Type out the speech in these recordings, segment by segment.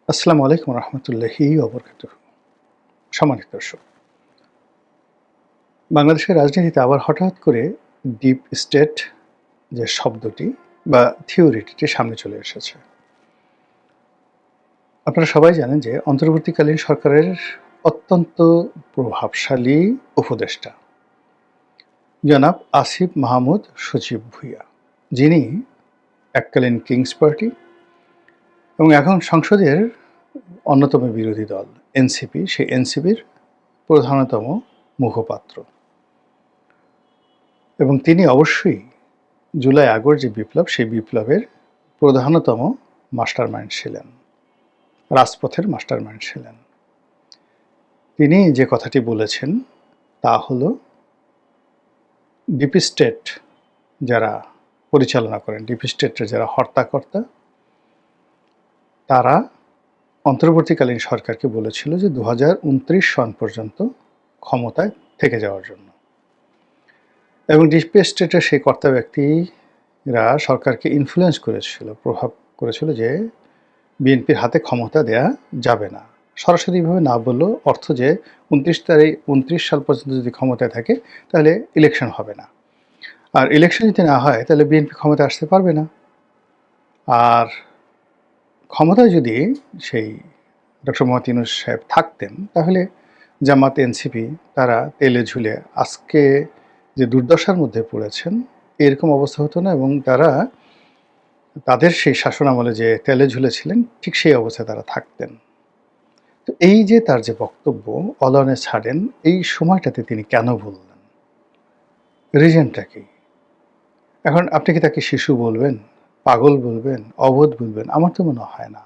আসসালামু আলাইকুম রহমতুল্লাহি ওবরকাতুহু। সম্মানিত দর্শক, বাংলাদেশের রাজনীতিতে আবার হঠাৎ করে ডিপ স্টেট যে শব্দটি বা থিওরিটি সামনে চলে এসেছে। আপনারা সবাই জানেন যে অন্তর্বর্তীকালীন সরকারের অত্যন্ত প্রভাবশালী উপদেষ্টা জনাব আসিফ মাহমুদ সজীব ভুঁইয়া, যিনি এককালীন কিংস পার্টি এবং এখন সংসদের অন্যতম বিরোধী দল এনসিপি, সেই এনসিপির প্রধানতম মুখপাত্র। এবং তিনি অবশ্যই জুলাই আগস্ট যে বিপ্লব, সেই বিপ্লবের প্রধানতম মাস্টারমাইন্ড ছিলেন, রাজপথের মাস্টারমাইন্ড ছিলেন। তিনি যে কথাটি বলেছেন তা হলো, ডিপ স্টেট যারা পরিচালনা করেন, ডিপ স্টেটের যারা হর্তাকর্তা, তারা অন্তর্বর্তীকালীন সরকারকে বলেছিল যে 2029 সন পর্যন্ত ক্ষমতায় থেকে যাওয়ার জন্য। এবং ডিপ স্টেটের সেই কর্তা ব্যক্তিরা সরকারকে ইনফ্লুয়েন্স করেছিল, প্রভাব করেছিল যে বিএনপির হাতে ক্ষমতা দেয়া যাবে না। সরাসরিভাবে না বললেও অর্থ যে 29 সাল পর্যন্ত যদি ক্ষমতায় থাকে তাহলে ইলেকশন হবে না, আর ইলেকশন যদি না হয় তাহলে বিএনপি ক্ষমতায় আসতে পারবে না। আর ক্ষমতায় যদি সেই ডক্টর মোহাম্মদ ইউনূস সাহেব থাকতেন তাহলে জামাত, এনসিপি তারা তেলে ঝুলে আজকে যে দুর্দশার মধ্যে পড়েছেন এরকম অবস্থা হতো না, এবং তারা তাদের সেই শাসন আমলে যে তেলে ঝুলেছিলেন ঠিক সেই অবস্থায় তারা থাকতেন। তো এই যে তার যে বক্তব্য অলনে ছাড়েন, এই সময়টাতে তিনি কেন বললেন, রিজনটা কি? এখন আপনি কি তাকে শিশু বলবেন, পাগল বলবেন, অবোধ বলবেন? আমার তো মনে হয় না।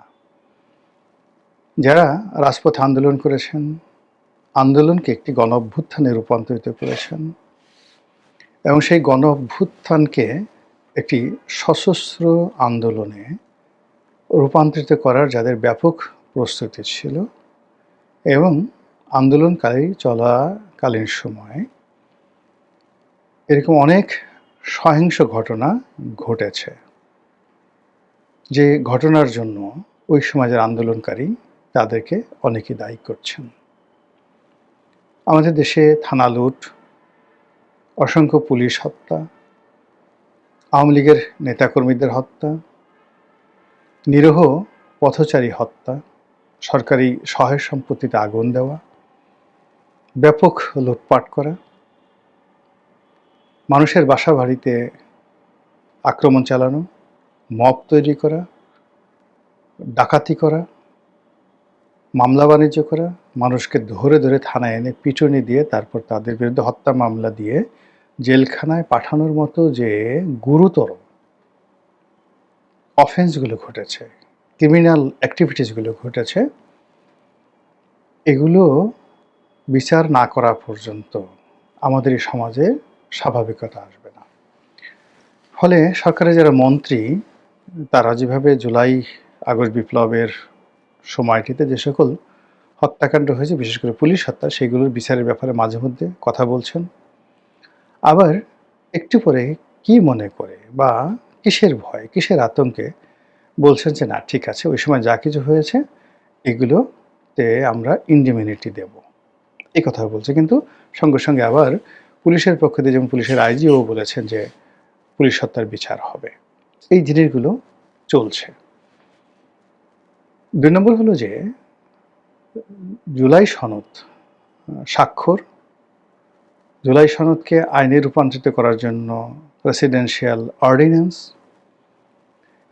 যারা রাজপথে আন্দোলন করেছেন, আন্দোলনকে একটি গণ অভ্যুত্থানে রূপান্তরিত করেছেন এবং সেই গণ অভ্যুত্থানকে একটি সশস্ত্র আন্দোলনে রূপান্তরিত করার যাদের ব্যাপক প্রস্তুতি ছিল, এবং চলাকালীন সময়ে এরকম অনেক সহিংস ঘটনা ঘটেছে, যে ঘটনার জন্য ওই সমাজের আন্দোলনকারী তাদেরকে অনেকেই দায়ী করছেন। আমাদের দেশে থানা লুট, অসংখ্য পুলিশ হত্যা, আওয়ামী লীগের নেতাকর্মীদের হত্যা, নিরীহ পথচারী হত্যা, সরকারি সহায় সম্পত্তিতে আগুন দেওয়া, ব্যাপক লুটপাট করা, মানুষের বাসা বাড়িতে আক্রমণ চালানো, মব তৈরি করা, ডাকাতি করা, মামলা বাণিজ্য করা, মানুষকে ধরে ধরে থানায় এনে পিটুনি দিয়ে তারপর তাদের বিরুদ্ধে হত্যা মামলা দিয়ে জেলখানায় পাঠানোর মতো যে গুরুতর অফেন্সগুলো ঘটেছে, ক্রিমিনাল অ্যাক্টিভিটিসগুলো ঘটেছে, এগুলো বিচার না করা পর্যন্ত আমাদের এই সমাজে স্বাভাবিকতা আসবে না। ফলে সরকারের যারা মন্ত্রী, তারা যেভাবে জুলাই আগস্ট বিপ্লবের সময়টিতে যে সকল হত্যাকাণ্ড হয়েছে, বিশেষ করে পুলিশ হত্যা, সেগুলোর বিচারের ব্যাপারে মাঝে মধ্যে কথা বলছেন। আবার একটু পরে কি মনে করে বা কিসের ভয়, কিসের আতঙ্কে বলছেন যে না ঠিক আছে, ওই সময় যা কিছু হয়েছে এগুলোতে আমরা ইন্ডিমিনিটি দেব, এই কথা বলছে। কিন্তু সঙ্গে সঙ্গে আবার পুলিশের পক্ষ থেকে, যেমন পুলিশের আইজিও বলেছেন যে পুলিশ হত্যার বিচার হবে। এই জিনিসগুলো চলছে। ২ নম্বর হলো যে জুলাই সনদ স্বাক্ষর, জুলাই সনদকে আইনে রূপান্তরিত করার জন্য প্রেসিডেন্সিয়াল অর্ডিন্যান্স,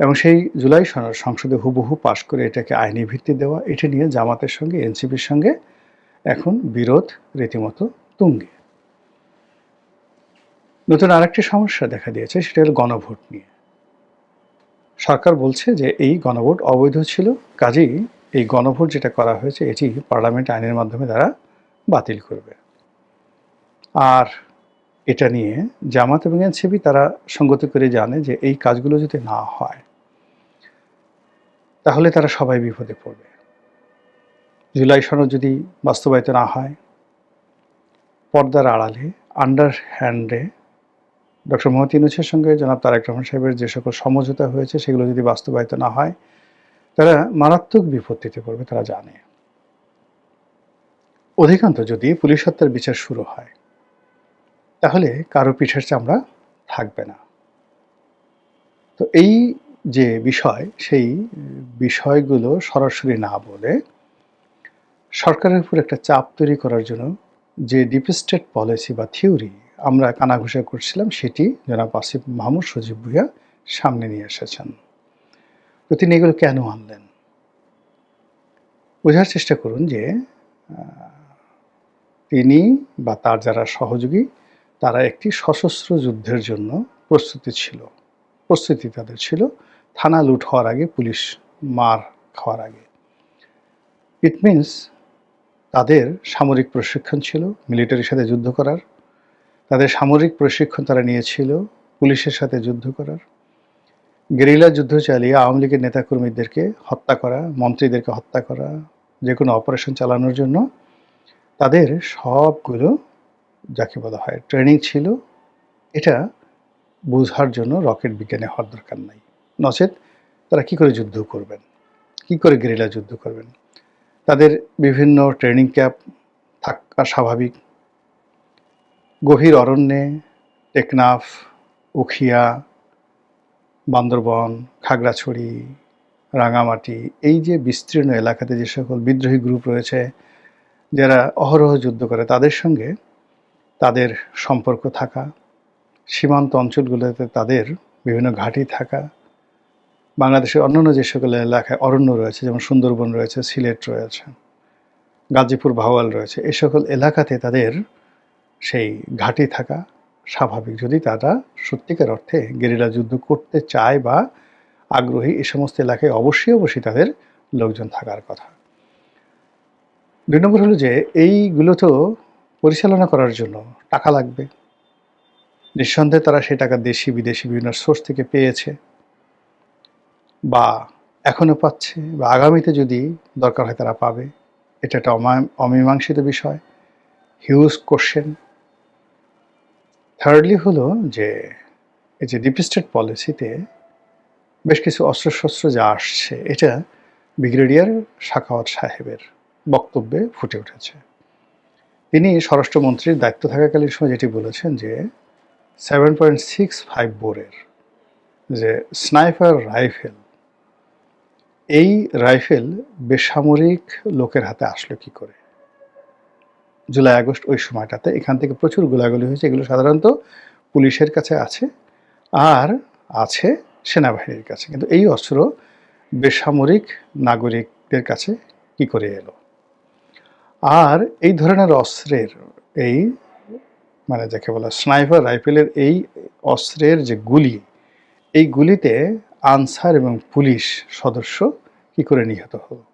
এবং সেই জুলাই সনদ সংসদে হুবহু পাশ করে এটাকে আইনি ভিত্তি দেওয়া, এটা নিয়ে জামাতের সঙ্গে, এনসিপির সঙ্গে এখন বিরোধ রীতিমতো তুঙ্গে। নতুন আরেকটি সমস্যা দেখা দিয়েছে, সেটা হলো গণভোট নিয়ে। সরকার বলছে যে এই গণভোট অবৈধ ছিল, কাজেই এই গণভোট যেটা করা হয়েছে এটি পার্লামেন্ট আইনের মাধ্যমে তারা বাতিল করবে। আর এটা নিয়ে জামাত এবং এনসিপি তারা সঙ্গতি করে জানে যে এই কাজগুলো যদি না হয় তাহলে তারা সবাই বিপদে পড়বে। জুলাই সনদ যদি বাস্তবায়িত না হয়, পর্দার আড়ালে, আন্ডার হ্যান্ডে ডক্টর মোহাম্মদ ইউনূসের সঙ্গে জনাব তারেক রহমান সাহেবের যে সকল সমঝোতা হয়েছে সেগুলো যদি বাস্তবায়িত না হয়, তারা মারাত্মক বিপত্তিতে পড়বে, তারা জানে। অধিকাংশ যদি পুলিশ হত্যার বিচার শুরু হয়, তাহলে কারো পিঠের চামড়া থাকবে না। তো এই যে বিষয়, সেই বিষয়গুলো সরাসরি না বলে সরকারের উপর একটা চাপ তৈরি করার জন্য যে ডিপ স্টেট পলিসি বা থিওরি আমরা কানাঘুষা করছিলাম, সেটি জনাব আসিফ মাহমুদ সজীব ভুঁইয়া সামনে নিয়ে এসেছেন। তো তিনি এগুলো কেন আনলেন? বোঝার চেষ্টা করুন যে তিনি বা তার যারা সহযোগী, তারা একটি সশস্ত্র যুদ্ধের জন্য প্রস্তুতি তাদের ছিল, থানা লুট হওয়ার আগে, পুলিশ মার খাওয়ার আগে। ইট মিনস তাদের সামরিক প্রশিক্ষণ ছিল মিলিটারির সাথে যুদ্ধ করার, তাদের সামরিক প্রশিক্ষণ তারা নিয়েছিল পুলিশের সাথে যুদ্ধ করার, গেরিলা যুদ্ধ চালিয়ে আওয়ামী লীগের নেতাকর্মীদেরকে হত্যা করা, মন্ত্রীদেরকে হত্যা করা, যে কোনো অপারেশন চালানোর জন্য তাদের সবগুলো যাকে বলা হয় ট্রেনিং ছিল। এটা বোঝার জন্য রকেট বিজ্ঞানে হওয়ার দরকার নাই, নচেত তারা কি করে যুদ্ধ করবেন, কি করে গেরিলা যুদ্ধ করবেন। তাদের বিভিন্ন ট্রেনিং ক্যাম্প থাকা স্বাভাবিক। গভীর অরণ্যে, টেকনাফ, উখিয়া, বান্দরবন, খাগড়াছড়ি, রাঙামাটি, এই যে বিস্তীর্ণ এলাকাতে যে সকল বিদ্রোহী গ্রুপ রয়েছে যারা অহরহ যুদ্ধ করে, তাদের সঙ্গে তাদের সম্পর্ক থাকা, সীমান্ত অঞ্চলগুলোতে তাদের বিভিন্ন ঘাঁটি থাকা, বাংলাদেশের অন্যান্য যে সকল এলাকায় অরণ্য রয়েছে, যেমন সুন্দরবন রয়েছে, সিলেট রয়েছে, গাজীপুর, ভাওয়াল রয়েছে, এই সকল এলাকাতে তাদের সেই ঘাঁটি থাকা স্বাভাবিক। যদি তারা সত্যিকার অর্থে গেরিলা যুদ্ধ করতে চায় বা আগ্রহী, এ সমস্ত এলাকায় অবশ্যই তাদের লোকজন থাকার কথা। ২ নম্বর হলো যে এইগুলো তো পরিচালনা করার জন্য টাকা লাগবে। নিঃসন্দেহে তারা সেই টাকা দেশি বিদেশি বিভিন্ন সোর্স থেকে পেয়েছে, বা এখনো পাচ্ছে, বা আগামীতে যদি দরকার হয় তারা পাবে। এটা একটা অমীমাংসিত বিষয়, হিউজ কোশ্চেন। থার্ডলি হলো যে এই যে ডিপ স্টেট পলিসিতে বেশ কিছু অস্ত্রশস্ত্র যা আসছে, এটা ব্রিগেডিয়ার সাখাওয়াত সাহেবের বক্তব্যে ফুটে উঠেছে। তিনি স্বরাষ্ট্রমন্ত্রীর দায়িত্ব থাকাকালীন সময় যেটি বলেছেন যে 7.65 বোরের যে স্নাইপার রাইফেল, এই রাইফেল বেসামরিক লোকের হাতে আসলো কি করে। জুলাই আগস্ট ওই সময়টাতে এখান থেকে প্রচুর গোলাগুলি হয়েছে। এগুলো সাধারণত পুলিশের কাছে আছে আর আছে সেনাবাহিনীর কাছে, কিন্তু এই অস্ত্র বেসামরিক নাগরিকদের কাছে কি করে এলো। আর এই ধরনের অস্ত্রের এই মানে যাকে বলা স্নাইপার রাইফেলের এই অস্ত্রের যে গুলি, এই গুলিতে আনসার এবং পুলিশ সদস্য কি করে নিহত হলো।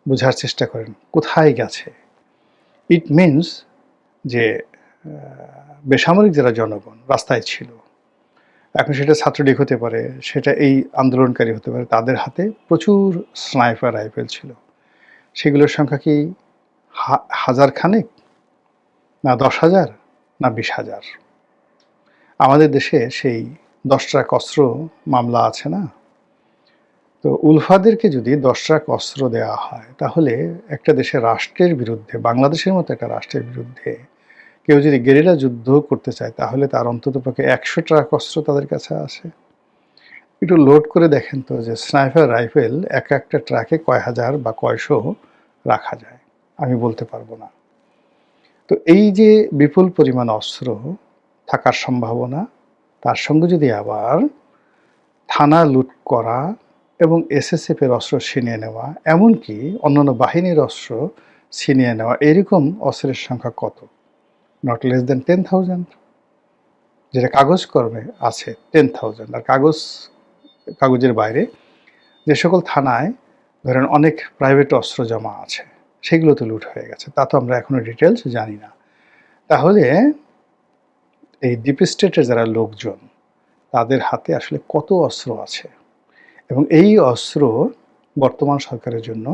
বোঝার চেষ্টা করেন কোথায় গেছে। ইট মিনস যে বেসামরিক যারা জনগণ রাস্তায় ছিল, এখন সেটা ছাত্রলীগ হতে পারে, সেটা এই আন্দোলনকারী হতে পারে, তাদের হাতে প্রচুর স্নাইপার রাইফেল ছিল। সেগুলোর সংখ্যা কি হাজার খানেক, না 10,000, না 20,000? আমাদের দেশে সেই 10 ট্রাক অস্ত্র মামলা আছে না? তো উলফাদেরকে যদি 10 ট্রাক অস্ত্র দেওয়া হয়, তাহলে একটা দেশের রাষ্ট্রের বিরুদ্ধে, বাংলাদেশের মতো একটা রাষ্ট্রের বিরুদ্ধে কেউ যদি গেরিলা যুদ্ধ করতে চায়, তাহলে তার অন্ততপক্ষে 100 ট্রাক অস্ত্র তাদের কাছে আছে। একটু লোড করে দেখেন তো যে স্নাইপার রাইফেল একটা ট্রাকে কয় হাজার বা কয়শো রাখা যায়, আমি বলতে পারবো না। তো এই যে বিপুল পরিমাণ অস্ত্র থাকার সম্ভাবনা, তার সঙ্গে যদি আবার থানা লুট করা এবং এসএসএফের অস্ত্র ছিনিয়ে নেওয়া, এমনকি অন্যান্য বাহিনীর অস্ত্র ছিনিয়ে নেওয়া, এরকম অস্ত্রের সংখ্যা কত? Not less than 10,000। যেটা কাগজ কর্মে আছে 10,000। আর কাগজের বাইরে যে সকল থানায় ধরেন অনেক প্রাইভেট অস্ত্র জমা আছে, সেগুলো তো লুট হয়ে গেছে, তা তো আমরা এখনো ডিটেলস জানি না। তাহলে এই ডিপ স্টেটের যারা লোকজন, তাদের হাতে আসলে কত অস্ত্র আছে, এবং এই অস্ত্র বর্তমান সরকারের জন্য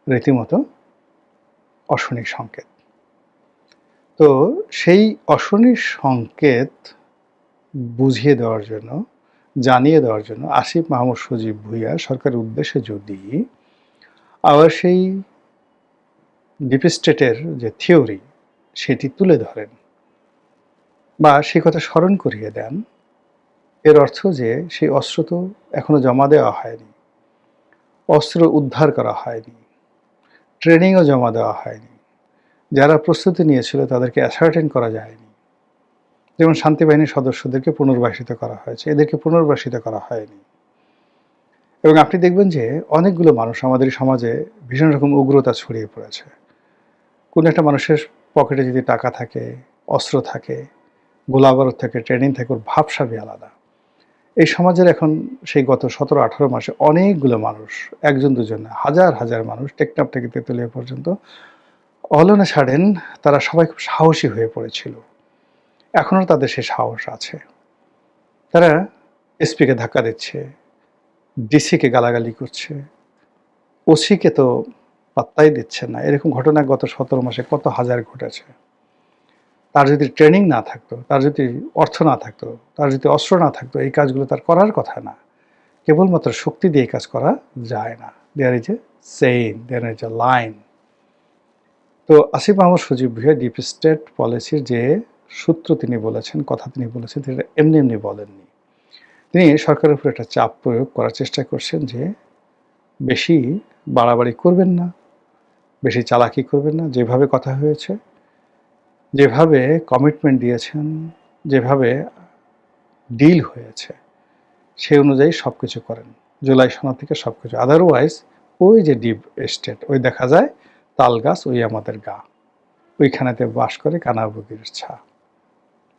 রীতিমতো অশনি সংকেত। তো সেই অশনি সংকেত বুঝিয়ে দেওয়ার জন্য জানিয়ে দেওয়ার জন্য আসিফ মাহমুদ সজীব ভুঁইয়া সরকারের উদ্দেশ্যে যদি আবার সেই ডিপ স্টেটের যে থিওরি সেটি তুলে ধরেন বা সে কথা স্মরণ করিয়ে দেন, এর অর্থ যে সেই অস্ত্র তো এখনো জমা দেওয়া হয়নি, অস্ত্র উদ্ধার করা হয়নি, ট্রেনিংও জমা দেওয়া হয়নি, যারা প্রস্তুতি নিয়েছিল তাদেরকে অ্যাসার্টেন করা যায়নি। যেমন শান্তি বাহিনীর সদস্যদেরকে পুনর্বাসিত করা হয়েছে, এদেরকে পুনর্বাসিত করা হয়নি। এবং আপনি দেখবেন যে অনেকগুলো মানুষ আমাদের সমাজে ভীষণ রকম উগ্রতা ছড়িয়ে পড়েছে। কোনো একটা মানুষের পকেটে যদি টাকা থাকে, অস্ত্র থাকে, গোলাবারুদ থাকে, ট্রেনিং থাকে, ওর ভাবসাবই আলাদা। এই সমাজের এখন সেই গত 17-18 মাসে অনেকগুলো মানুষ, একজন দুজন না, হাজার হাজার মানুষ, টেকনাফ থেকে তেঁতুলিয়া পর্যন্ত অলনে ছাড়েন, তারা সবাই খুব সাহসী হয়ে পড়েছিল। এখনও তাদের সে সাহস আছে। তারা এসপিকে ধাক্কা দিচ্ছে, ডিসিকে গালাগালি করছে, ওসিকে তো পাত্তাই দিচ্ছে না। এরকম ঘটনা গত 17 মাসে কত হাজার ঘটেছে। তার যদি ট্রেনিং না থাকতো, তার যদি অর্থ না থাকতো, তার যদি অস্ত্র না থাকতো, এই কাজগুলো তার করার কথা না। কেবলমাত্র শক্তি দিয়ে কাজ করা যায় না। There is a sign, there is a line. তো আসিফ মাহমুদ সজীব ভুঁইয়া ডিপ স্টেট পলিসির যে সূত্র তিনি বলেছেন, কথা তিনি বলেছেন, তিনি এমনি এমনি বলেননি। তিনি সরকারের উপর একটা চাপ প্রয়োগ করার চেষ্টা করছেন যে বেশি বাড়াবাড়ি করবেন না, বেশি চালাকি করবেন না, যেভাবে কথা হয়েছে, যেভাবে কমিটমেন্ট দিয়েছেন, যেভাবে ডিল হয়েছে, সেই অনুযায়ী সব কিছু করেন। জুলাই সনদ থেকে সব কিছু। আদারওয়াইজ ওই যে ডিপ স্টেট, ওই দেখা যায় তাল গাছ, ওই আমাদের গা, ওইখানেতে বাস করে কানাবগির ছা।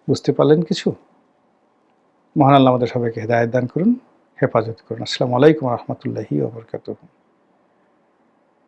বুঝতে পারলেন কিছু? মহান আল্লাহ আমাদের সবাইকে হেদায়েত দান করুন, হেফাজত করুন। আসসালামু আলাইকুম রহমতুল্লাহি ওয়া বারাকাতুহু।